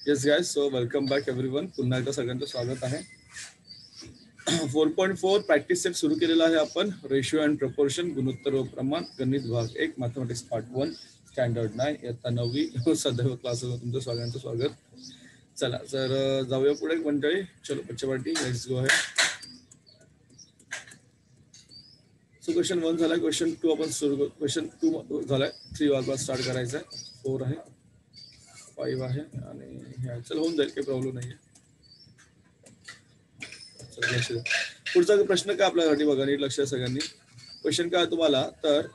Yes guys, so welcome back everyone. पुन्हा एकदा सगळ्यांचं स्वागत आहे. 4.4 प्रॅक्टिस सेट सुरू केलेला आहे आपण. रेशिओ अँड प्रपोर्शन, गुणोत्तर व प्रमाण, गणित भाग 1, मॅथमॅटिक्स पार्ट 1, स्टँडर्ड 9, इयत्ता 9वी सदैव क्लासवर तुमचं सगळ्यांचं स्वागत. चला तर जाऊया पुढे मंडळी. चलो बच्चे party, let's go ahead. So question 1 झालाय, क्वेश्चन 2 आपण सुरू. क्वेश्चन 2 झालाय, 3 वाजता स्टार्ट करायचा आहे. 4 आहे, 5 आहे आणि चल होऊन जाईल, काही प्रॉब्लेम नाहीये. पुढचा प्रश्न काय आपल्यासाठी बघा, नीट लक्ष सगळ्यांनी. क्वेश्चन काय तुम्हाला, तर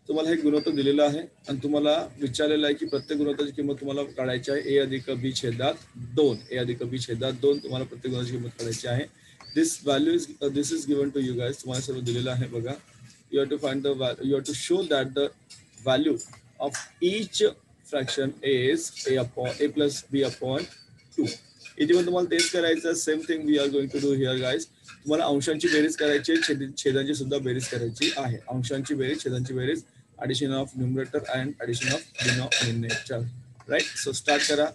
तुम्हाला हे गुणोत्तर दिलेलं आहे आणि तुम्हाला विचारलेलं आहे की प्रत्येक गुणोत्तराची किंमत तुम्हाला काढायची आहे. ए अधिक बी छेदात 2. ए अधिक बी छेदात 2 तुम्हाला प्रत्येक गुणाची किंमत काढायची आहे. This value is given to you guys. तुम्हाला सर्व दिलेलं आहे बघा. You have to find the value, you have to show that the value of each fraction is A plus B upon 2. इथे पण तुम्हाला तेच करायचं. Same thing we are going to do here guys. तुम्हाला अंशांची बेरीज करायची आहे, छेदांची सुद्धा बेरीज करायची आहे. अंशांची बेरीज, छेदांची बेरीज, addition of numerator and addition of denominator, right? So start kara.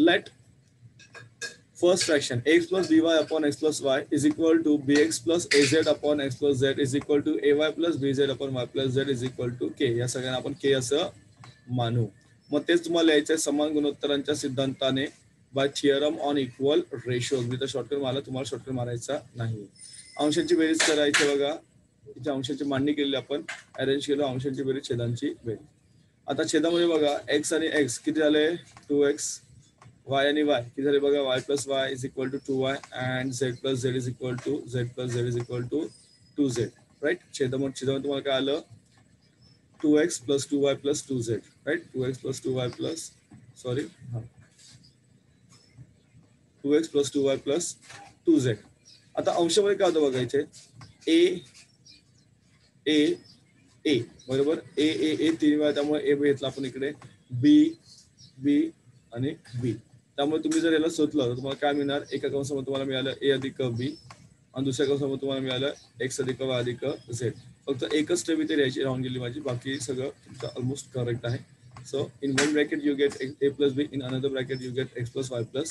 Let first fraction x plus by upon x plus y is equal to bx plus az upon x plus z is equal to ay plus bz upon y plus z is equal to k. या सगळ्यांना आपण k असं मानू. मग तेच तुम्हाला लिहायचं आहे समान गुणोत्तरांच्या सिद्धांताने by theorem on equal ratios. मी तर शॉर्टकट मारला, तुम्हाला शॉर्टकट मारायचा नाही. अंशांची बेरीज करायची बघा. इथे अंशांची मांडणी केलेली आपण, अरेंज केलं अंशांची बेरीज, छेदांची बेरीज. आता छेदामध्ये बघा एक्स आणि एक्स किती झाले, 2x. वाय आणि वाय किती झाले बघा, y plus y is equal to 2y and z plus z is equal to z plus z is equal to 2z, right. छेदामध्ये तुम्हाला काय आलं, 2x plus 2y plus 2z, right. 2x plus 2y plus 2x plus 2y plus 2z. आता अंशामध्ये काय होतं बघायचे, ए ए ए बरोबर, ए ए ए 3 वेळा, त्यामुळे ए घेतला आपण इकडे, बी बी आणि बी. त्यामुळे तुम्ही जर याला शोधलं तर तुम्हाला काय मिळणार, एका कंसामध्ये तुम्हाला मिळालं ए अधिक बी आणि दुसऱ्या कंसामध्ये तुम्हाला मिळालं एक्स अधिक वाय अधिक झेड. फक्त एकच स्टेप इथे लिहायची राहून गेली माझी, बाकी सगळं तुमचं ऑलमोस्ट करेक्ट आहे. So in one bracket you get a plus b, in another bracket you get x plus y plus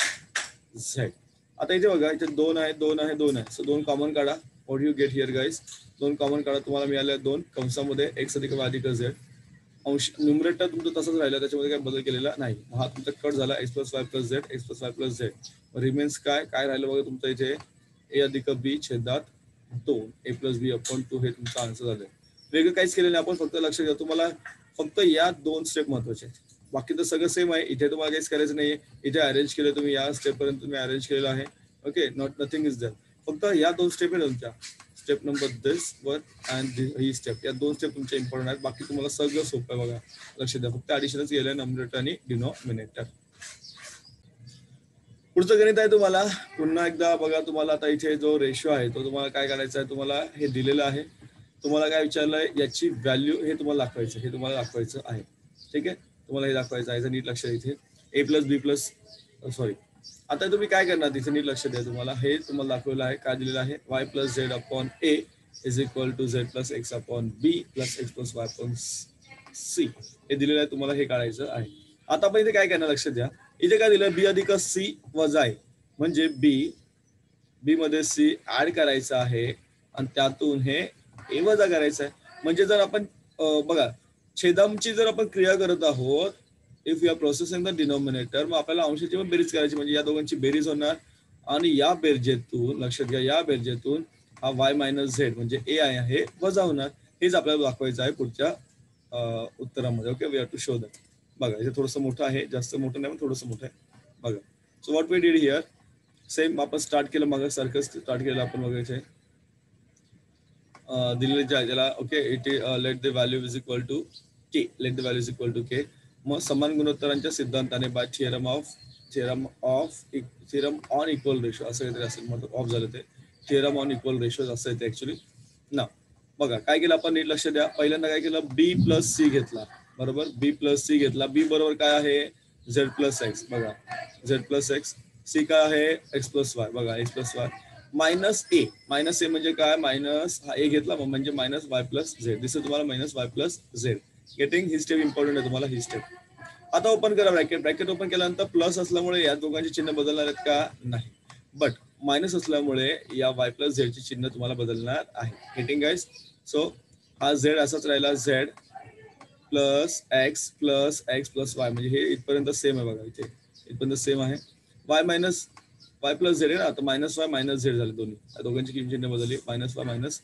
z. आता इथे बघा, इथे 2 आहे, 2 आहे, 2 आहे. सो 2 कॉमन काढा. What you get here guys, 2 common काढा. तुम्हाला मिळाल्या 2 कंसामध्ये एक्स अधिक वाय अधिक झेड. अंश न्यूमरेटर तुमचं तसंच राहिलं, त्याच्यामध्ये काही बदल केलेला नाही. हा तुमचा कट झाला, x plus y plus Z, x plus y plus Z. Remains काय काय राहिलं बघा तुमचं इथे, ए अधिक बी छेदात 2, ए प्लस बी अपॉन 2. हे तुमचं आन्सर झालं. वेगळं काहीच केलं नाही आपण, फक्त लक्ष द्या, तुम्हाला फक्त या 2 स्टेप महत्वाचे आहेत. बाकी तर सगळं सेम आहे. इथे तुम्हाला काहीच करायचं नाही. इथे अरेंज केलं तुम्ही, या स्टेप पर्यंत तुम्ही अरेंज केलेलं आहे. Okay, nothing is there. फक्त या 2 स्टेप आहेत तुमच्या, step number this one and ही स्टेप. या 2 स्टेप तुमच्या इम्पॉर्टंट आहेत. बाकी तुम्हाला सगळं सोपं आहे बघा, लक्ष द्या. फक्त ऍडिशनच गेलंय, नंबरेटर आणि डिनॉमिनेटर. पुढचं गणित आहे तुम्हाला पुन्हा एकदा बघा. तुम्हाला आता इथे जो रेशिओ आहे तो तुम्हाला काय करायचा आहे, तुम्हाला हे दिलेलं आहे. तुम्हाला काय विचारलंय, याची व्हॅल्यू हे तुम्हाला दाखवायचं, हे तुम्हाला दाखवायचं आहे. ठीक आहे, तुम्हाला हे दाखवायचं आहे. नीट लक्ष द्या. इथे ए प्लस बी प्लस सॉरी, आता तुम्ही काय करणार, तिथे नीट लक्ष द्या. तुम्हाला हे तुम्हाला दाखवलं आहे, काय दिलेलं आहे, y plus z upon a is equal to z plus x upon b plus x plus y upon c. हे दिलेलं आहे, तुम्हाला हे काढायचं आहे. आता आपण इथे काय करणार, लक्ष द्या. इथे काय दिलं, बी अधिक सी वजा आहे, म्हणजे बी मध्ये सी ऍड करायचं आहे आणि त्यातून हे ए वजा करायचं आहे. म्हणजे जर आपण बघा, छेदांची जर आपण क्रिया करत आहोत, if you are processing the denominator, मग आपल्याला अंशाची पण बेरीज करायची, म्हणजे या दोघांची बेरीज होणार आणि या बेरजेतून, लक्षात घ्या, या बेरजेतून हा वाय मायनस झेड म्हणजे ए आहे हे वजा होणार. हेच आपल्याला दाखवायचं आहे पुढच्या उत्तरामध्ये. Okay, we have to show that. बघा, इथे थोडंसं मोठं आहे, जास्त मोठं नाही पण थोडंसं मोठं आहे बघा. So what we did here, same आपण स्टार्ट केलं, मग सारखं स्टार्ट केलं आपण बघायचं आहे. दिलेलं ज्याला okay, it let the value is equal to K, let the value is equal to K. मग समान गुणोत्तरांच्या सिद्धांताने by theorem on equal ratio असं काहीतरी असेल, मतलब ऑफ झालं ते, थिअरम ऑन इक्वल रेशो असं येते ऍक्च्युली ना. बघा काय केलं आपण, नीट लक्ष द्या. पहिल्यांदा काय केलं, बी प्लस सी घेतला, बरोबर, बी प्लस सी घेतला. बी बरोबर काय आहे, झेड प्लस एक्स, बघा झेड प्लस एक्स. सी काय आहे, एक्स प्लस वाय, बघा एक्स प्लस वाय. मायनस ए, मायनस ए म्हणजे काय, मायनस हा ए घेतला म्हणजे मायनस वाय प्लस झेड. दिसतं तुम्हाला, minus Y plus Z. Getting, ही स्टेप इम्पॉर्टंट आहे तुम्हाला, ही स्टेप. आता ओपन करा ब्रॅकेट. ब्रॅकेट ओपन केल्यानंतर प्लस असल्यामुळे या दोघांचे चिन्ह बदलणार आहेत का? नाही. बट मायनस असल्यामुळे या y प्लस झेड चे चिन्ह तुम्हाला बदलणार आहे. Getting guys? सो हा झेड असाच राहिला, Z plus x plus Y, म्हणजे हे इथपर्यंत सेम आहे बघा, इथे इथपर्यंत सेम आहे. Y minus Y plus Z आहे ना, आता मायनस वाय मायनस झेड झाले दोन्ही, या दोघांची किंमत चिन्ह बदलली, मायनस वाय मायनस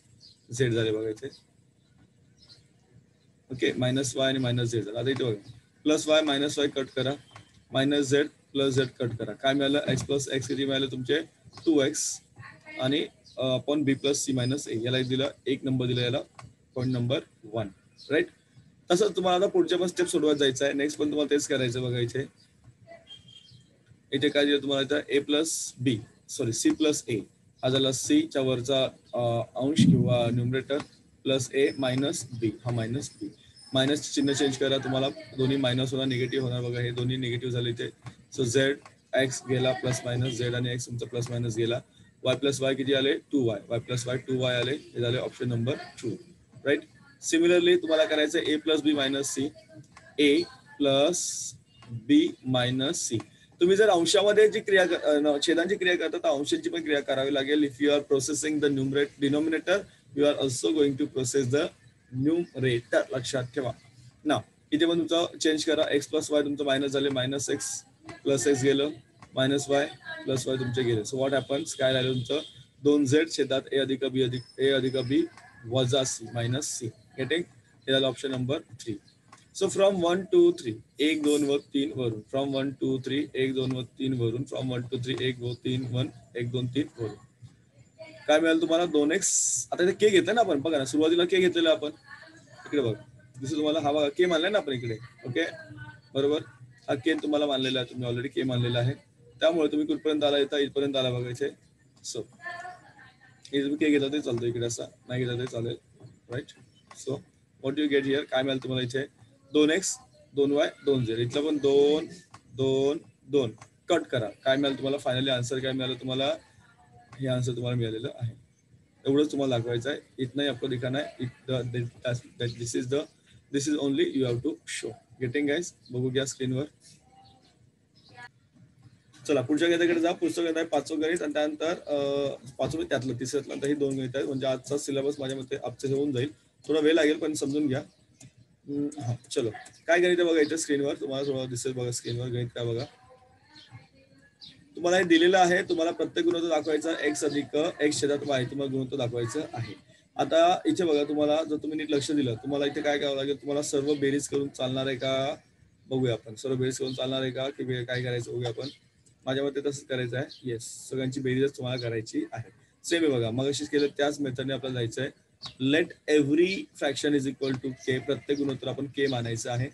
झेड झाले बघा इथे. ओके, मायनस वाय आणि मायनस झेड झालं. आता इथे बघा, plus Y minus Y cut करा, minus Z plus Z cut करा, काय मिळालं? एक्स प्लस एक्स किती मिळालं तुमचे? 2x आणि upon b plus C minus ए, याला दिलं एक नंबर दिला याला पॉईंट नंबर 1, राईट. तसंच तुम्हाला आता पुढच्या पण स्टेप सोडवत जायचं आहे. नेक्स्ट पण तुम्हाला तेच करायचं बघा. इथे काय दिलं तुम्हाला? इथं ए प्लस बी सॉरी सी प्लस ए, हा झाला सी च्या वरचा अंश किंवा न्यूमरेटर, प्लस ए मायनस बी, हा मायनस बी. मायनस चिन्ह चेंज करा, तुम्हाला दोन्ही मायनस होणार, निगेटिव्ह होणार बघा, हे दोन्ही निगेटिव्ह झाले इथे. सो झेड एक्स गेला प्लस मायनस, झेड आणि एक्स तुमचा प्लस मायनस गेला. वाय प्लस वाय किती आले? 2y, Y plus Y 2y आले, हे झाले ऑप्शन नंबर 2, राईट. सिमिलरली तुम्हाला करायचं ए प्लस बी मायनस सी, ए प्लस बी मायनस सी. तुम्ही जर अंशामध्ये जी क्रिया छेदांची क्रिया करता तर अंशांची पण क्रिया करावी लागेल. If you are processing the denominator you are also going to process the numerator, लक्षात ठेवा ना. इथे पण तुमचं चेंज करा, एक्स प्लस वाय तुमचं मायनस झाले, मायनस एक्स प्लस एक्स गेलं, मायनस वाय प्लस वाय तुमचे गेले. सो व्हॉट हॅपन्स, काय राहिलं तुमचं? 2z छेदात ए अधिक बी वजा सी मायनस सी. गेटिंग? हे झालं ऑप्शन नंबर 3. सो फ्रॉम 1 2 3 1 2 व 3 वरून, फ्रॉम 1 2 3 1 2 व 3 वरून, फ्रॉम 1 2 3 1 2 3 1 1 2 3 वरून काय मिळालं तुम्हाला? 2x. आता इथे के घेतलं ना आपण, बघा ना, सुरुवातीला के घेतलेलं आपण, इकडे बघा, जसं तुम्हाला हा बघा के मानलाय ना आपण इकडे. ओके, बरोबर, हा के तुम्हाला मानलेला आहे, तुम्ही ऑलरेडी के मानलेला आहे, त्यामुळे तुम्ही कुठपर्यंत आला येता इथपर्यंत आला बघायचे. सो हे तुम्ही के घेतला तरी चालतो, इकडे असा नाही घेतला तरी चालेल, right. So what you get here, काय मिळालं तुम्हाला इथे? 2x 2y 2z, इथलं पण 2 2 2 कट करा, काय मिळालं तुम्हाला? फायनली आन्सर काय मिळालं तुम्हाला? हे आन्सर तुम्हाला मिळालेलं आहे. एवढंच तुम्हाला दाखवायचं आहे, इथं आपको दिखाना है, this is only you have to show. Getting guys? बघू घ्या स्क्रीनवर. चला पुढच्या गणिताकडे जा. पुस्तक गणित आहे 5वं गणित, आणि त्यानंतर 5वं त्यातलं तिसऱ्यातलं ही 2 गणित आहेत, म्हणजे आजचा सिलेबस माझ्या मते आजचं होऊन जाईल. थोडा वेळ लागेल पण समजून घ्या. हा चलो, काय गणित बघा इथे स्क्रीनवर, तुम्हाला थोडं दिसेल बघा स्क्रीनवर गणित काय बघा. तुम्हाला हे दिलेलं आहे, तुम्हाला प्रत्येक गुणोत्तर दाखवायचा x अधिक x छेदात y, तुम्हाला गुणोत्तर दाखवायचं आहे. आता इथे बघा, तुम्हाला जर तुम्ही नीट लक्ष दिलं, तुम्हाला इथे काय करावं लागेल? तुम्हाला सर्व बेरीज करून चालणार आहे का बघूया आपण. सर्व बेरीज करून चालणार आहे का, की काय करायचं बघूया आपण. माझ्या मते तसंच करायचं आहे. येस, सगळ्यांची बेरीजच तुम्हाला करायची आहे. सेम आहे बघा, मग अशीच केलं त्याच मेथडने आपल्याला जायचं आहे. Let every fraction is equal to K, प्रत्येक गुणोत्तर आपण के मानायचं आहे.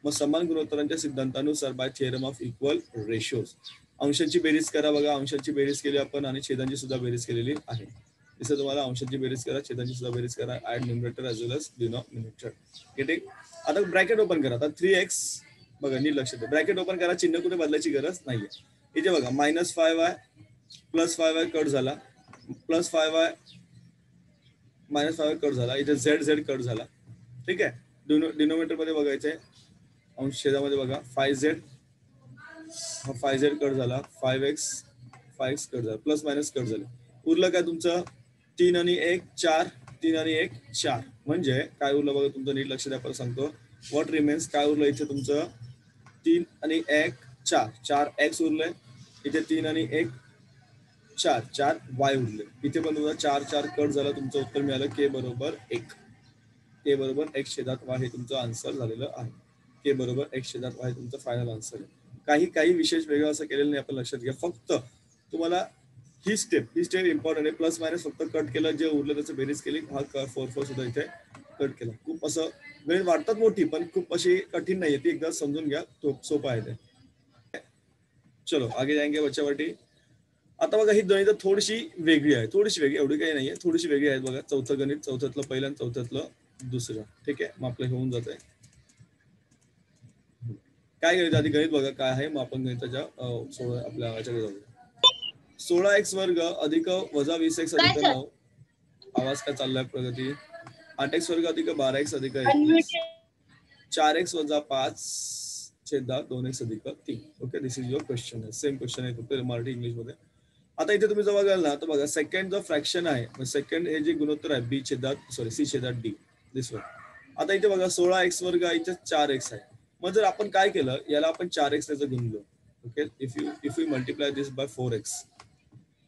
मग समान गुणोत्तरांच्या सिद्धांतानुसार by theorem of equal ratios, अंशांची बेरीज करा बघा, अंशांची बेरीज केली आपण आणि छेदांची सुद्धा बेरीज केलेली आहे. जसं तुम्हाला अंशांची बेरीज करा, छेदांची सुद्धा बेरीज करा, ऍड न्यूमरेटर एज वेल एज डिनॉमिनेटर. गेटिंग? आता ब्रॅकेट ओपन करा. आता 3x बघा, नीट लक्ष द्या, ब्रॅकेट ओपन करा, चिन्ह कुठे बदलायची गरज नाहीये. इथे बघा minus 5y plus 5y cut झाला, plus 5y minus 5y cut झाला, इथे झेड झेड कट झाला, ठीक आहे. डिनोमिनेटर मध्ये बघायचंय, अंश छेदामध्ये बघा 5z, हा 5z कट झाला, 5x कट झाला, प्लस मायनस कट झाले, उरलं काय तुमचं? 3 आणि 1 4, 3 आणि 1 4, म्हणजे काय उरलं बघा तुमचं, नीट लक्ष द्या, परत सांगतो. व्हॉट रिमेन्स, काय उरलं इथे तुमचं? 3 आणि 1 4, 4x उरले, इथे 3 आणि 1 4, 4y उरले, इथे पण तुमचा 4 4 कट झाला, तुमचं उत्तर मिळालं के बरोबर 1. के बरोबर x छेदात y हे तुमचं आन्सर झालेलं आहे. के बरोबर x छेदात y तुमचं फायनल आन्सर आहे. काही विशेष वेगळं असं केलेलं नाही आपण, लक्षात घ्या. फक्त तुम्हाला ही स्टेप इम्पॉर्टंट आहे. प्लस मायनस फक्त कट केलं, जे उरलं त्याचं बेरीज केली, हा 4 सुद्धा इथे कट केला. खूप असं गणित वाटतात मोठी, पण खूप अशी कठीण नाहीये, ती एकदा समजून घ्या, सोपं आहे ते. चलो आगे जाएंगे बच्चावरती. आता बघा ही गणित थोडीशी वेगळी आहे, एवढी काही नाहीये, थोडीशी वेगळी आहेत बघा. चौथं गणित, चौथ्यातलं पहिलं आणि चौथ्यातलं दुसरं, ठीक आहे. मग आपलं होऊन जात आहे. काय गणित आधी गणित बघा काय आहे, मग आपण गणिताच्या आपल्या याच्याकडे जाऊया. 16x वर्ग अधिक वजा 20x अधिक 9, आवाज काय चाललाय प्रगती? 8x वर्ग अधिक 12x अधिक 21, 4x वजा 5, छेदात 2x अधिक 3. Okay, this is your question. Same question आहे फक्त मराठी इंग्लिश मध्ये. आता इथे तुम्ही जर बघाल ना तर बघा सेकंड जो फ्रॅक्शन आहे, सेकंड हे जे गुणोत्तर आहे बी छेदात सी छेदात डी, दिस वन. आता इथे बघा 16x वर्ग आहे, इथे 4x आहे. मग जर आपण काय केलं, याला आपण 4x ने गुणलो. Okay, if you multiply this by 4x,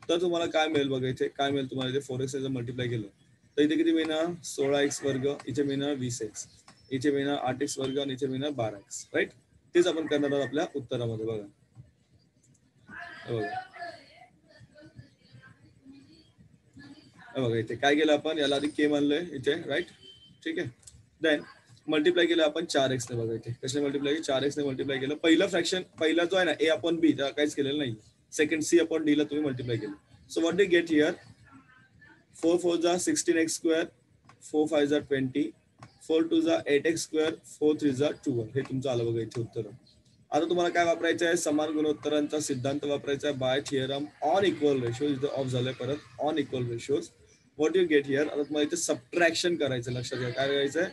तर तुम्हाला काय मिळेल बघा, इथे काय मिळेल तुम्हाला, इथे 4x ने जर मल्टिप्लाय केलं तर इथे किती मिळणार, 16x वर्ग, इथे मिळणार 20x, इथे मिळणार 8x वर्ग आणि इथे मिळणार 12x. राईट, तेच आपण करणार आहोत आपल्या उत्तरामध्ये. बघा बघा इथे काय केलं आपण, याला आधी के मानलंय इथे. राईट, ठीक आहे. देन मल्टिप्लाय केलं आपण 4x ने. बघा इथे कशाने मल्टिप्लाय केलं, 4x ने मल्टिप्लाय केलं. पहिलं फ्रॅक्शन, पहिला जो आहे ना ए अपॉन बी, त्याला काहीच केलेलं नाही. सेकंड सी अपॉन डी ला तुम्ही मल्टिप्लाय केलं. So what do get here, 4 4 जा 16x स्क्वेअर, 4 5 जा 20, 4 2 जा 8x स्क्वेअर, 4 3 जा 2. हे तुमचं आलं बघा इथे उत्तर. आता तुम्हाला काय वापरायचं आहे, समान गुणोत्तरांचा सिद्धांत वापरायचा आहे, by theorem on equal ratios. इथे ऑफ झालंय परत, on equal ratios. What you get here, आता तुम्हाला इथे सबट्रॅक्शन करायचं. लक्षात घ्या काय करायचंय,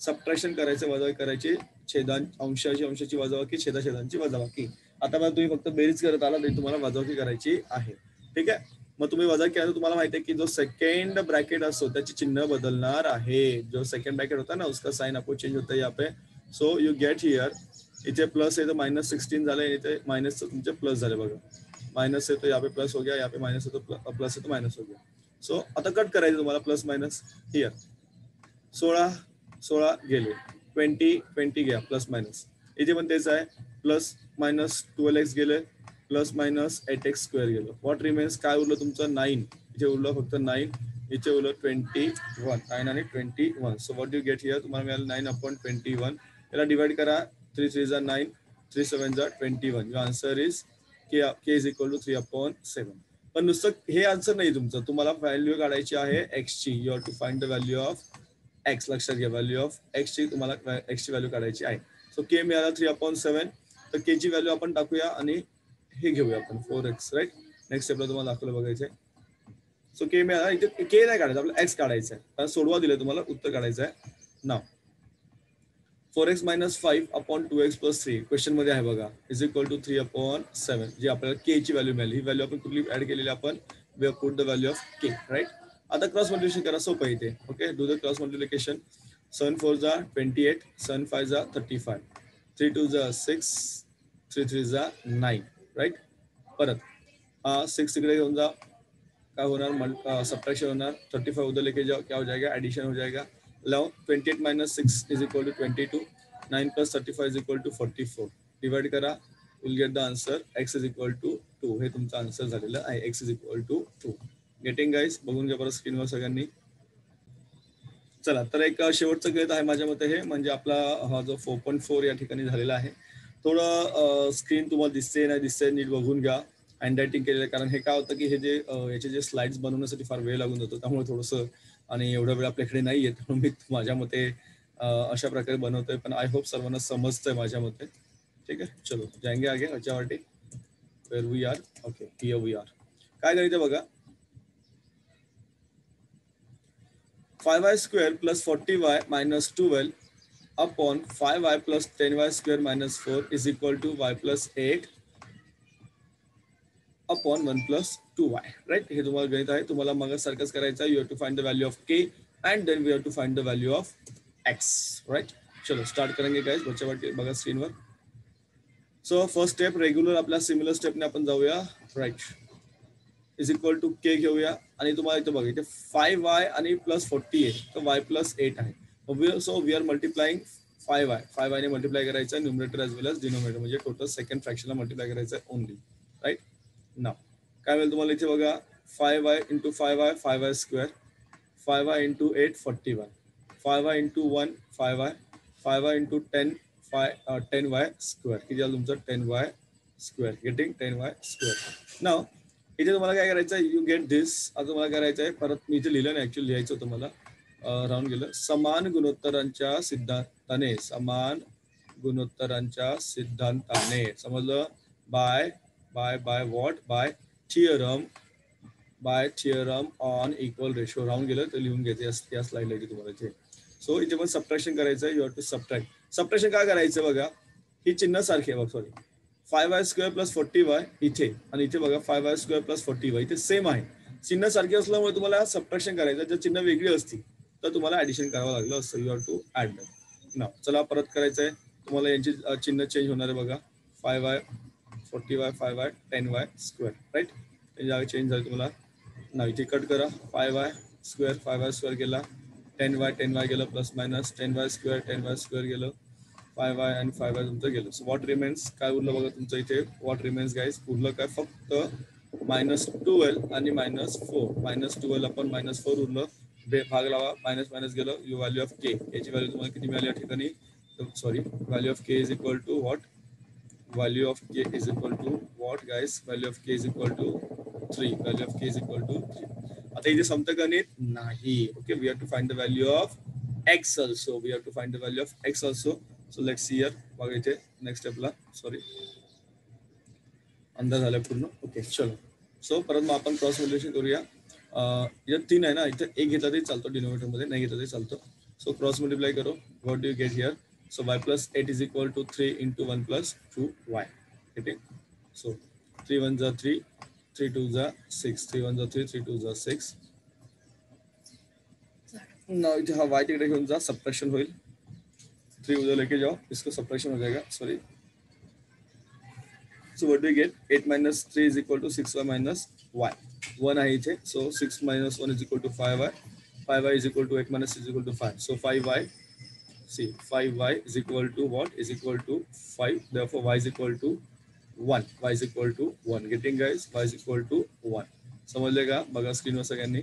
सबट्रॅक्शन करायचं, वजाबाकी करायची. अंशाची वजाबाकी, छेदांची वजाबाकी. आता मग तुम्ही फक्त बेरीज करत आला तरी तुम्हाला वजाबाकी करायची आहे. ठीक आहे, मग तुम्ही वजा केल्यानंतर तुम्हाला माहिती आहे की जो सेकंड ब्रॅकेट असतो त्याची चिन्ह बदलणार आहे. जो सेकंड ब्रॅकेट होता ना उसका साइन आपको चेंज होता है यहाँ पे. सो यू गेट हियर, इथे प्लस है तो -16 झाले, इथे माइनस तुमचे प्लस झाले. बघा माइनस है तो यहाँ पे प्लस हो गया, यहाँ पे माइनस है तो प्लस है तो माइनस हो गया. सो आता कट करायचं तुम्हाला, प्लस माइनस हियर. 16 गेले, 20 घ्या, प्लस माइनस. इथे पण तेच आहे, प्लस माइनस 12x गेले, प्लस माइनस 8x स्क्वेअर गेलो. व्हॉट रिमेन्स, काय उरलं तुमचं, 9. इथे उरलं फक्त 9, इथे उरलं 21, 9 आणि 21. So what you get here, तुम्हाला मिळालं 9/21. याला डिवाइड करा, 3 3 जा 9, 3 7 जा 21. Your answer is k is equal to 3/7. पण नुसतं हे आन्सर नाही तुमचं, तुम्हाला व्हॅल्यू काढायची आहे x ची. You have to find the value of x. लक्षात घ्या, व्हॅल्यू ऑफ x ची तुम्हाला x ची व्हॅल्यू काढायची आहे. सो के मिळाला 3/7. तर के ची व्हॅल्यू आपण टाकूया आणि हे घेऊया आपण 4x. राईट, नेक्स्ट स्टेपला तुम्हाला दाखवलं बघायचंय. सो के मिळाला, इथे के नाही काढायचं, आपल्याला x काढायचं आहे. कारण सोडवा दिलं तुम्हाला, उत्तर काढायचं आहे. नाव 4x - 5/2x + 3 क्वेश्चन मध्ये आहे बघा, इज इक्वल टू 3/7. जी आपल्याला के ची व्हॅल्यू मिळाली, ही व्हॅल्यू आपण कुठली ऍड केलेली, आपण we have put the value of k. Right, आता क्रॉस मल्टिप्लिकेशन करा, सोपं आहे इथे. Okay, do the cross multiplication. 7 4 जा 28, 7 5 जा 35, 3 2 जा 6, 3 3 जा 9. राईट, परत 6 तिकडे घेऊन जा, क्या होना, सबट्रैक्शन होना. 35 उधर लेके जाओ, क्या हो जाएगा, एडिशन हो जाएगा. 28 - 6 is equal to 22, 9 + 35 is equal to 44. Divide करा, will get the answer x is equal to 2. हे तुमचं आन्सर झालेलं आहे, x is equal to 2. Getting guys, बघून घ्या परत स्क्रीनवर सगळ्यांनी. चला, तर एक शेवटचं गणित आहे माझ्या मते हे, म्हणजे आपला हा जो 4.4 या ठिकाणी झालेला आहे. थोडं स्क्रीन तुम्हाला दिसते नाही दिसते नीट बघून घ्या. हँड रायटिंग केलेलं आहे, कारण हे काय होतं की हे जे याचे जे स्लाइड्स बनवण्यासाठी फार वेळ लागून जातो, त्यामुळे थोडंसं, आणि एवढा वेळ आपल्याकडे नाही आहे, म्हणून मी माझ्या मते अशा प्रकारे बनवतोय. पण आय होप सर्वांना समजतंय माझ्या मते. ठीक आहे, चलो जाएंगे आगे. याच्यावरती where we are. Okay, here we are. काय करायचं बघा, 5y square plus 40y minus 12 upon 5y plus 10y square minus 4 is equal to y plus 8 upon 1 plus 2y. Right, हे तुम्हाला गणित आहे, तुम्हाला मग सारखंच करायचं आहे. You have to find the value of k and then we have to find the value of x. Right, चलो स्टार्ट करेंगे गाइस. बच्चावरती बघा स्क्रीनवर. सो फर्स्ट स्टेप रेग्युलर आपल्या सिमिलर स्टेपने आपण जाऊया. Right, is equal to k घेऊया, आणि तुम्हाला इथे बघा, इथे 5y आणि प्लस 48, तर y प्लस 8 आहे. So we R multiplying 5y ने मल्टिप्लाय करायचं, न्यूमरेटर एज वेल एज डिनोमिनेटर, म्हणजे टोटल सेकंड फ्रॅक्शनला मल्टिप्लाय करायचं ओनली. राईट, नाव काय मिळेल तुम्हाला इथे बघा, 5y × 5y 5y square, 5y × 8 41, 5y × 1 5y, 5y × 10 10y square. किती झालं तुमचं, 10y square. Getting 10y square. नाव इथे तुम्हाला काय करायचं आहे, यू गेट दिस. आता तुम्हाला करायचं आहे, परत मी इथे लिहिलं नाही, ऍक्च्युअली लिहायचं होतं मला, राहून गेलं. समान गुणोत्तरांच्या सिद्धांताने, समान गुणोत्तरांच्या सिद्धांताने, समजलं, by what, by theorem on equal ratio. राहून गेलं तर लिहून घ्यायचं या स्लाइडला तुम्हाला इथे. सो इथे पण सबट्रॅक्शन करायचं आहे, you have to subtract. Subtraction काय करायचं बघा, ही चिन्ह सारखी आहे बघ, सॉरी 5y² + 40y इथे, आणि इथे बघा 5y² + 40y इथे सेम आहे. चिन्ह सारखे असल्यामुळे तुम्हाला सबट्रॅक्शन करायचं, जर चिन्ह वेगळी असती तर तुम्हाला ऍडिशन करावं लागलं असतं. You have to add that now. चला परत करायचं आहे तुम्हाला, यांची चिन्ह चेंज होणार आहे बघा. 5y 40y 5y 10y², right. त्याची जागा चेंज झाली तुम्हाला. नाव इथे कट करा. 5y² गेला, 10y गेलं, प्लस मायनस 10y² 10y² गेलं, 5y आणि 5y तुमचं गेलं. सो व्हॉट रिमेन्स, काय उरलं बघा तुमचं इथे. व्हॉट रिमेन्स गाईज, उरलं काय, फक्त -12 आणि -4. -12 आपण -4 उरलं, भाग लावा, मायनस मायनस गेलं, यू व्हॅल्यू ऑफ के. याची व्हॅल्यू तुम्हाला किती मिळाली या ठिकाणी, sorry, value of k is equal to what, value of k is equal to what guys, value of k is equal to 3. Value of k is equal to 3. आता इथे संपतं गणित नाही. Okay, we have to find the value of x also. We have to find the value of x also. So let's see here. बघा इथे next स्टेपला, sorry अंदाज झाला पूर्ण. ओके चलो. सो परत मग आपण क्रॉस व्हॅल्युएशन करूया. इथं 3 आहे ना, इथं 1 घेतला तरी चालतो, डिनोमिनेटर मध्ये नाही घेतला तरी चालतो. सो क्रॉस मल्टिप्लाय करो. What do you get here. So y + 8 is equal to 3 × 1 + 2y. Okay, so 3 1 जा 3, 3 2 जा 6, 3 1 जा 3, 3 2 जा 6. नाउ इथे हा y तिकडे घेऊन जा, सबट्रैक्शन होईल. 3 उधर लेके जाओ, इसको सबट्रैक्शन हो जाएगा, sorry. So what do we get? 8 - 3 is equal to 6y - y. 1 आहे इथे. So 6 - 1 is equal to 5y. 5y is equal to 8 - 6 is equal to 5. So 5y, see 5y is equal to what? Is equal to 5. Therefore y is equal to 1. Y is equal to 1. Getting guys? Y is equal to 1. समजले का? बघा स्क्रीनवर सगळ्यांनी.